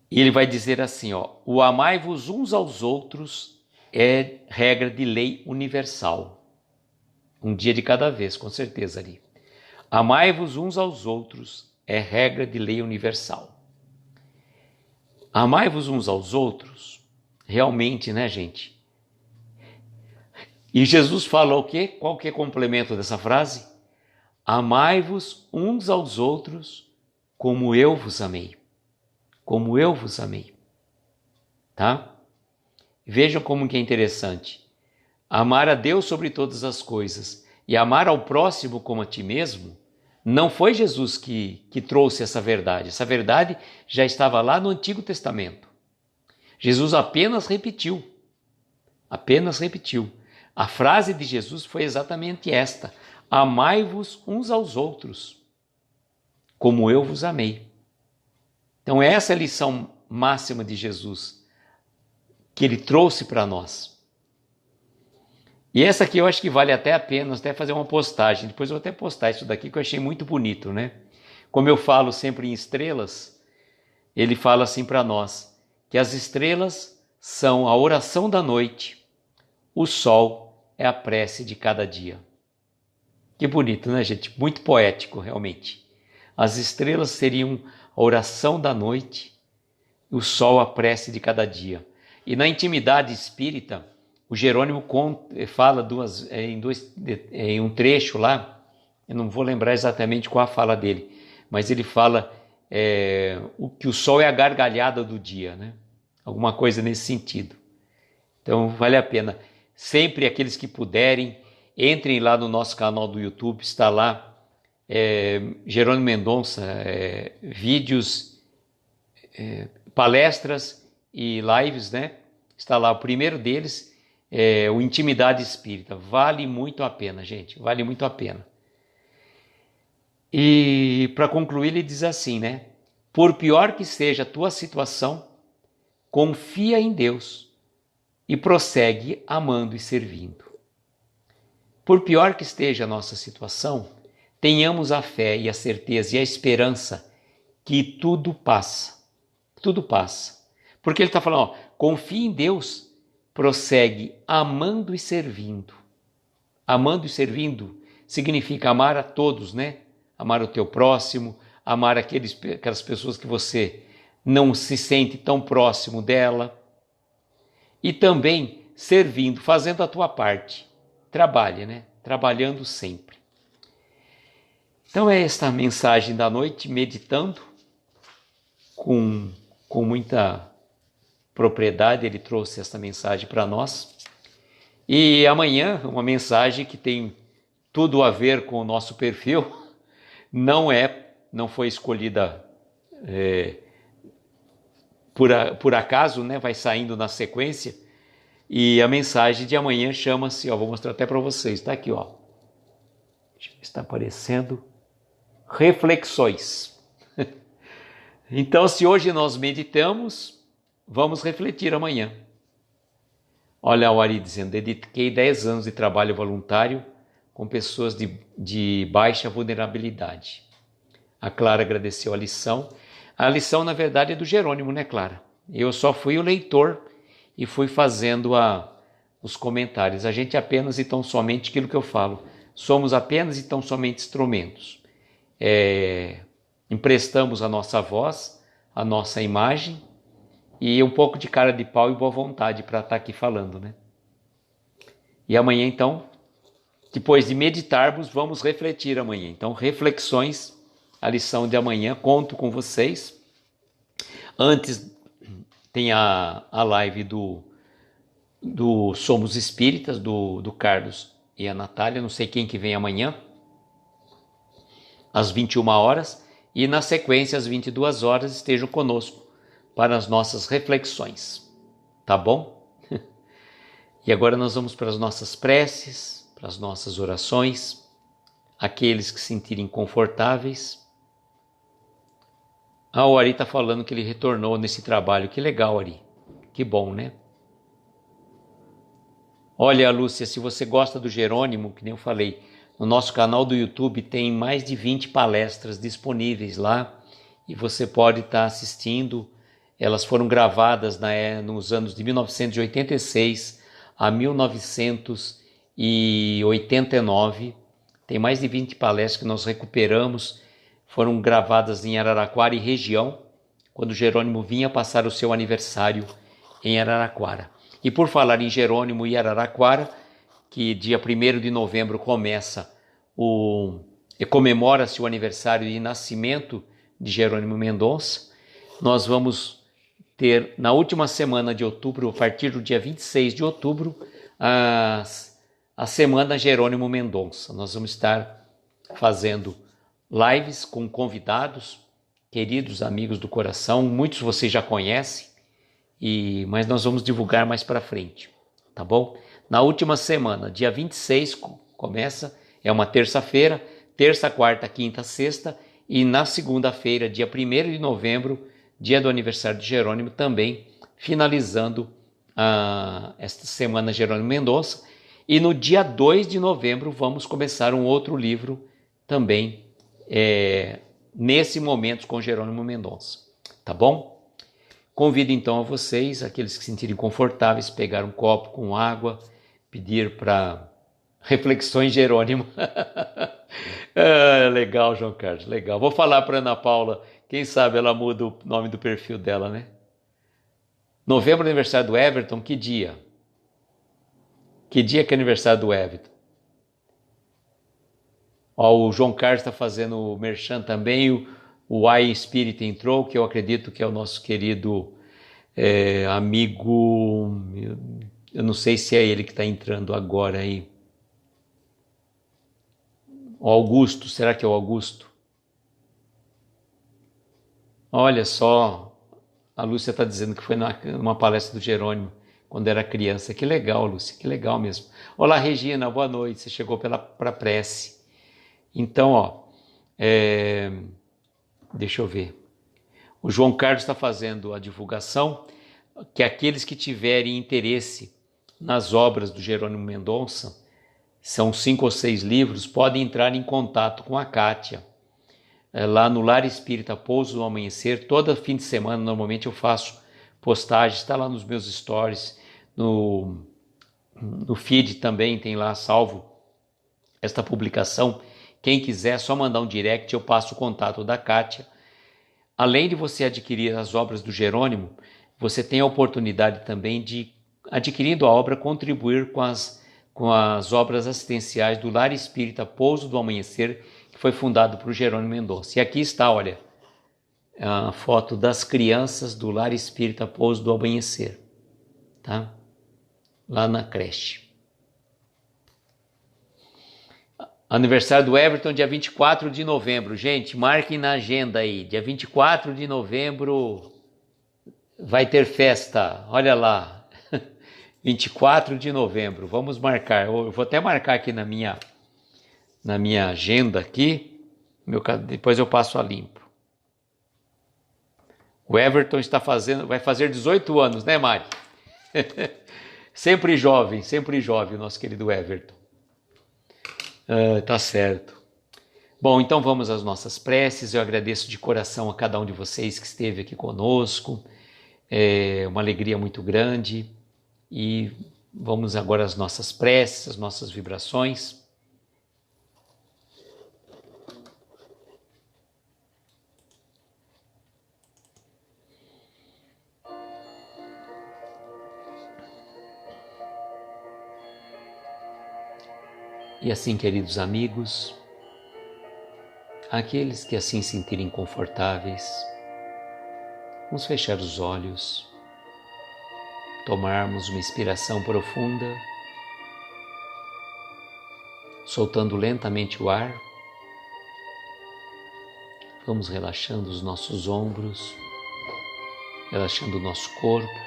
E ele vai dizer assim, o amai-vos uns aos outros é regra de lei universal. Um dia de cada vez, com certeza ali. Amai-vos uns aos outros é regra de lei universal. Amai-vos uns aos outros, realmente, né, gente? E Jesus fala o quê? Qual que é o complemento dessa frase? Amai-vos uns aos outros como eu vos amei. Como eu vos amei. Tá? Vejam como que é interessante. Amar a Deus sobre todas as coisas e amar ao próximo como a ti mesmo, não foi Jesus que trouxe essa verdade. Essa verdade já estava lá no Antigo Testamento. Jesus apenas repetiu. A frase de Jesus foi exatamente esta: amai-vos uns aos outros, como eu vos amei. Então essa é a lição máxima de Jesus, que ele trouxe para nós. E essa aqui eu acho que vale até a pena até fazer uma postagem. Depois eu vou até postar isso daqui que eu achei muito bonito, né? Como eu falo sempre em estrelas, ele fala assim para nós, que as estrelas são a oração da noite, o sol é a prece de cada dia. Que bonito, né, gente? Muito poético, realmente. As estrelas seriam a oração da noite, o sol a prece de cada dia. E na intimidade espírita, o Jerônimo fala em um trecho lá, eu não vou lembrar exatamente qual a fala dele, mas ele fala que o sol é a gargalhada do dia, né? Alguma coisa nesse sentido. Então vale a pena. Sempre aqueles que puderem, entrem lá no nosso canal do YouTube, está lá Jerônimo Mendonça, vídeos, palestras e lives, né? Está lá o primeiro deles, o Intimidade Espírita. Vale muito a pena, gente, vale muito a pena. E para concluir ele diz assim, né? Por pior que seja a tua situação, confia em Deus e prossegue amando e servindo. Por pior que esteja a nossa situação, tenhamos a fé e a certeza e a esperança que tudo passa. Tudo passa. Porque ele está falando, confia em Deus, prossegue amando e servindo. Amando e servindo significa amar a todos, né? Amar o teu próximo, amar aquelas pessoas que você não se sente tão próximo dela. E também servindo, fazendo a tua parte. Trabalhe, né? Trabalhando sempre. Então é esta mensagem da noite, meditando com muita propriedade, ele trouxe esta mensagem para nós. E amanhã, uma mensagem que tem tudo a ver com o nosso perfil, não foi escolhida por acaso, né? Vai saindo na sequência. E a mensagem de amanhã chama-se, vou mostrar até para vocês, está aqui, está aparecendo, reflexões. Então, se hoje nós meditamos, vamos refletir amanhã. Olha o Ari dizendo, dediquei 10 anos de trabalho voluntário com pessoas de baixa vulnerabilidade. A Clara agradeceu a lição. A lição, na verdade, é do Jerônimo, né, Clara? Eu só fui o leitor e fui fazendo os comentários. A gente apenas e tão somente aquilo que eu falo. Somos apenas e tão somente instrumentos. Emprestamos a nossa voz, a nossa imagem e um pouco de cara de pau e boa vontade para estar aqui falando, né? E amanhã, então, depois de meditarmos, vamos refletir amanhã. Então, reflexões, a lição de amanhã, conto com vocês. Antes tem a live do Somos Espíritas, do Carlos e a Natália, não sei quem que vem amanhã, às 21 horas, e na sequência, às 22 horas, estejam conosco para as nossas reflexões, tá bom? E agora nós vamos para as nossas preces, para as nossas orações, aqueles que se sentirem confortáveis. O Ari está falando que ele retornou nesse trabalho, que legal, Ari, que bom, né? Olha, Lúcia, se você gosta do Jerônimo, que nem eu falei, no nosso canal do YouTube tem mais de 20 palestras disponíveis lá e você pode estar assistindo. Elas foram gravadas nos anos de 1986 a 1989. Tem mais de 20 palestras que nós recuperamos. Foram gravadas em Araraquara e região, quando Jerônimo vinha passar o seu aniversário em Araraquara. E por falar em Jerônimo e Araraquara, que dia 1º de novembro comemora-se o aniversário de nascimento de Jerônimo Mendonça, nós vamos ter na última semana de outubro, a partir do dia 26 de outubro, a Semana Jerônimo Mendonça. Nós vamos estar fazendo lives com convidados, queridos amigos do coração, muitos vocês já conhecem, mas nós vamos divulgar mais para frente, tá bom? Na última semana, dia 26, começa, é uma terça-feira, terça, quarta, quinta, sexta, e na segunda-feira, dia 1º de novembro, dia do aniversário de Jerônimo, também finalizando esta semana Jerônimo Mendonça, e no dia 2 de novembro vamos começar um outro livro também, nesse momento com Jerônimo Mendonça, tá bom? Convido então a vocês, aqueles que se sentirem confortáveis, pegar um copo com água, pedir para reflexões Jerônimo. Legal, João Carlos, legal. Vou falar para Ana Paula, quem sabe ela muda o nome do perfil dela, né? Novembro, aniversário do Everton, que dia? Que dia que é aniversário do Everton? O João Carlos está fazendo o merchan também, O iSpirit entrou, que eu acredito que é o nosso querido amigo, eu não sei se é ele que está entrando agora aí. O Augusto, será que é o Augusto? Olha só, a Lúcia está dizendo que foi numa palestra do Jerônimo, quando era criança. Que legal, Lúcia, que legal mesmo. Olá, Regina, boa noite, você chegou para a prece. Então, ó, deixa eu ver. O João Carlos está fazendo a divulgação, que aqueles que tiverem interesse nas obras do Jerônimo Mendonça, são 5 ou 6 livros, podem entrar em contato com a Kátia, lá no Lar Espírita Pouso do Amanhecer. Todo fim de semana, normalmente eu faço postagens, está lá nos meus stories, no feed também tem lá salvo esta publicação. Quem quiser, é só mandar um direct, eu passo o contato da Kátia. Além de você adquirir as obras do Jerônimo, você tem a oportunidade também de, adquirindo a obra, contribuir com as obras assistenciais do Lar Espírita Pouso do Amanhecer, que foi fundado por Jerônimo Mendonça. E aqui está, olha, a foto das crianças do Lar Espírita Pouso do Amanhecer, tá? Lá na creche. Aniversário do Everton, dia 24 de novembro. Gente, marquem na agenda aí. Dia 24 de novembro vai ter festa. Olha lá. 24 de novembro. Vamos marcar. Eu vou até marcar aqui na minha agenda aqui. Depois eu passo a limpo. O Everton vai fazer 18 anos, né, Mari? Sempre jovem, o nosso querido Everton. Tá certo. Bom, então vamos às nossas preces. Eu agradeço de coração a cada um de vocês que esteve aqui conosco. É uma alegria muito grande. E vamos agora às nossas preces, às nossas vibrações. E assim, queridos amigos, aqueles que assim sentirem confortáveis, vamos fechar os olhos, tomarmos uma inspiração profunda, soltando lentamente o ar, vamos relaxando os nossos ombros, relaxando o nosso corpo,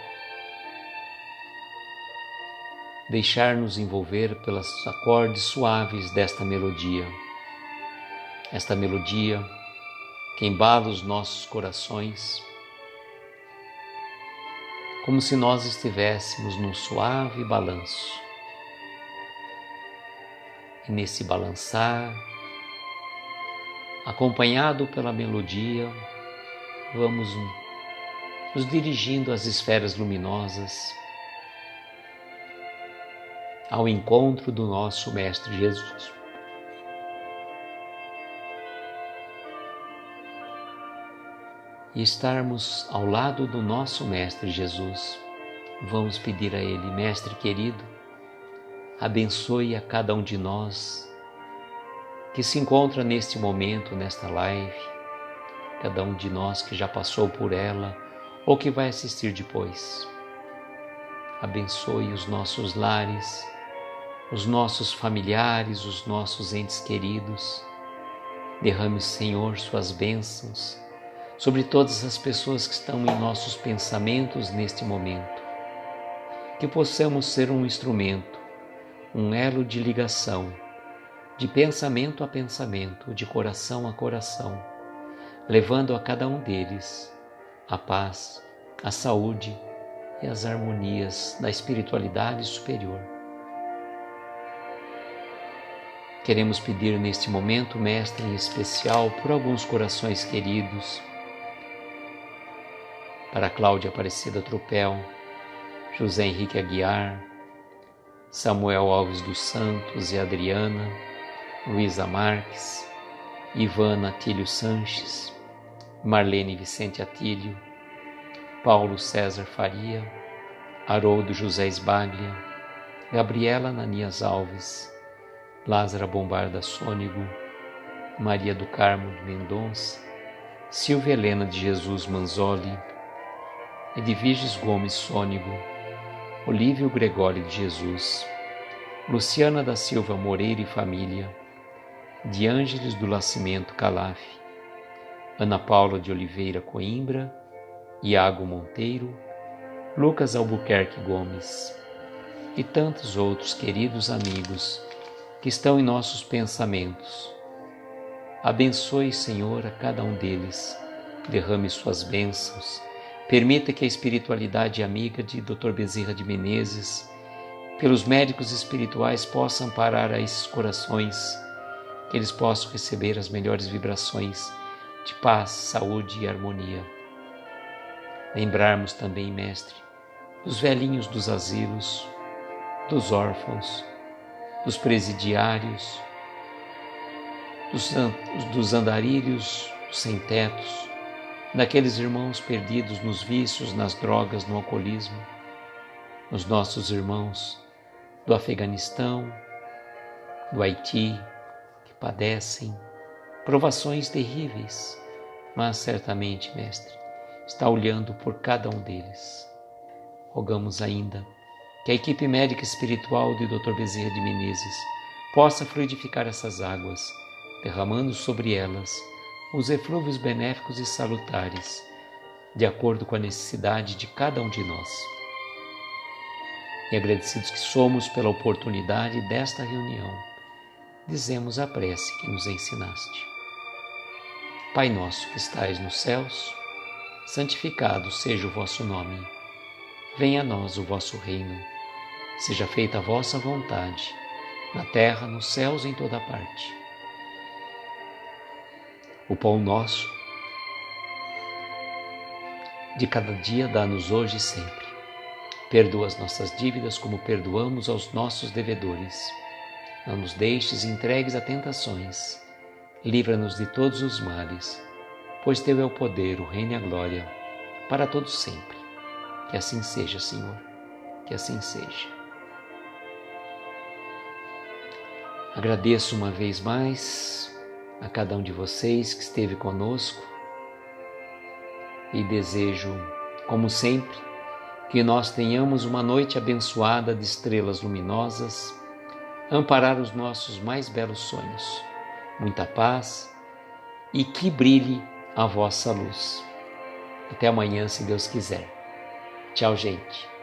deixar-nos envolver pelos acordes suaves desta melodia. Esta melodia que embala os nossos corações, como se nós estivéssemos num suave balanço. E nesse balançar, acompanhado pela melodia, vamos nos dirigindo às esferas luminosas, ao encontro do nosso Mestre Jesus. E estarmos ao lado do nosso Mestre Jesus, vamos pedir a Ele: Mestre querido, abençoe a cada um de nós que se encontra neste momento, nesta live, cada um de nós que já passou por ela ou que vai assistir depois. Abençoe os nossos lares, os nossos familiares, os nossos entes queridos. Derrame, Senhor, suas bênçãos sobre todas as pessoas que estão em nossos pensamentos neste momento. Que possamos ser um instrumento, um elo de ligação, de pensamento a pensamento, de coração a coração, levando a cada um deles a paz, a saúde e as harmonias da espiritualidade superior. Queremos pedir neste momento, Mestre, em especial por alguns corações queridos, para Cláudia Aparecida Tropel, José Henrique Aguiar, Samuel Alves dos Santos e Adriana, Luísa Marques, Ivana Atílio Sanches, Marlene Vicente Atílio, Paulo César Faria, Haroldo José Esbaglia, Gabriela Ananias Alves, Lázara Bombarda Sônego, Maria do Carmo Mendonça, Silvia Helena de Jesus Manzoli, Edviges Gomes Sônigo, Olívio Gregório de Jesus, Luciana da Silva Moreira e família, de Ângeles do Nascimento Calaf, Ana Paula de Oliveira Coimbra, Iago Monteiro, Lucas Albuquerque Gomes e tantos outros queridos amigos que estão em nossos pensamentos. Abençoe, Senhor, a cada um deles, derrame suas bênçãos, permita que a espiritualidade amiga de Dr. Bezerra de Menezes, pelos médicos espirituais, possa amparar a esses corações, que eles possam receber as melhores vibrações de paz, saúde e harmonia. Lembrarmos também, Mestre, dos velhinhos dos asilos, dos órfãos, dos presidiários, dos andarilhos, dos sem-tetos, daqueles irmãos perdidos nos vícios, nas drogas, no alcoolismo, os nossos irmãos do Afeganistão, do Haiti, que padecem provações terríveis, mas certamente, Mestre, está olhando por cada um deles. Rogamos ainda que a equipe médica espiritual de Dr. Bezerra de Menezes possa fluidificar essas águas, derramando sobre elas os eflúvios benéficos e salutares, de acordo com a necessidade de cada um de nós. E agradecidos que somos pela oportunidade desta reunião, dizemos a prece que nos ensinaste. Pai nosso que estais nos céus, santificado seja o vosso nome. Venha a nós o vosso reino. Seja feita a vossa vontade, na terra, nos céus, em toda parte. O pão nosso de cada dia dá-nos hoje e sempre. Perdoa as nossas dívidas como perdoamos aos nossos devedores. Não nos deixes entregues a tentações. Livra-nos de todos os males, pois teu é o poder, o reino e a glória, para todos sempre. Que assim seja, Senhor, que assim seja. Agradeço uma vez mais a cada um de vocês que esteve conosco e desejo, como sempre, que nós tenhamos uma noite abençoada de estrelas luminosas, amparar os nossos mais belos sonhos, muita paz e que brilhe a vossa luz. Até amanhã, se Deus quiser. Tchau, gente.